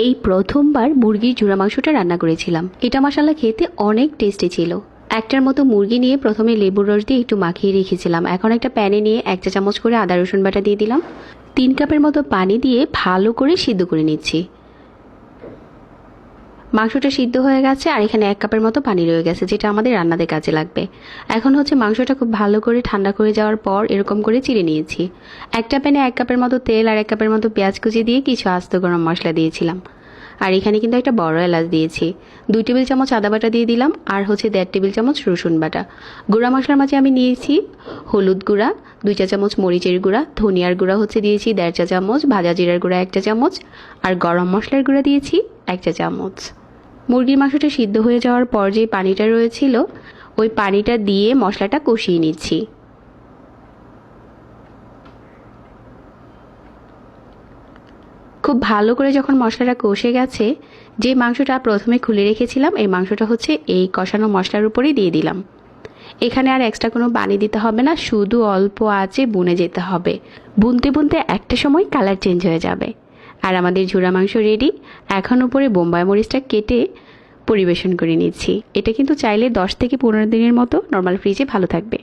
এই প্রথমবার মুরগির ঝুরা মাংসটা রান্না করেছিলাম। এটা মাশাআল্লাহ খেতে অনেক টেস্টি ছিল। একটার মতো মুরগি নিয়ে প্রথমে লেবুর রস দিয়ে একটু মাখিয়ে রেখেছিলাম। এখন একটা প্যানে নিয়ে 1 চা চামচ করে আদা রসুন বাটা দিয়ে দিলাম। 3 কাপের মতো পানি দিয়ে ভালো করে সিদ্ধ করে নিচ্ছি। মাংসটা সিদ্ধ হয়ে গেছে আর এখানে 1 কাপের মতো পানি রয়ে গেছে, যেটা আমাদের রান্নাতে কাজে লাগবে। এখন মাংসটা খুব ভালো করে ঠান্ডা করে যাওয়ার পর এরকম করে চিড়ে নিয়েছি। একটা প্যানে 1 কাপের মতো তেল আর 1 কাপের মতো পেঁয়াজ কুচি দিয়ে কিছু আস্ত গরম মশলা দিয়েছিলাম। আর এখানে কিন্তু একটা বড় এলাচ দিয়েছি। 2 টেবিল চামচ আদা বাটা দিয়ে দিলাম আর 1.5 টেবিল চামচ রসুন বাটা। গুঁড়া মশলার মাঝে আমি নিয়েছি হলুদ গুঁড়া 2 চা চামচ, মরিচের গুঁড়া, ধনিয়ার গুঁড়া দিয়েছি 1.5 চা চামচ, ভাজা জিরার গুঁড়া 1 চা চামচ আর গরম মশলার গুঁড়া দিয়েছি 1 চা চামচ। মুরগির মাংসটা সিদ্ধ হয়ে যাওয়ার পর যে পানিটা রয়েছিল ওই পানিটা দিয়ে মশলাটা কষিয়ে নিচ্ছি। খুব ভালো করে যখন মশলাটা কষে গেছে, যে মাংসটা প্রথমে খুলে রেখেছিলাম এই মাংসটা এই কষানো মশলার উপরেই দিয়ে দিলাম। এখানে আর এক্সট্রা কোনো পানি দিতে হবে না, শুধু অল্প আঁচে ভুনে যেতে হবে। ভুনতে ভুনতে একটা সময় কালার চেঞ্জ হয়ে যাবে আর আমাদের ঝুরা মাংস রেডি। এখন উপরে বোম্বাই মরিচটা কেটে পরিবেশন করে নিচ্ছি। এটা কিন্তু চাইলে 10 থেকে 15 দিনের মতো নর্মাল ফ্রিজে ভালো থাকবে।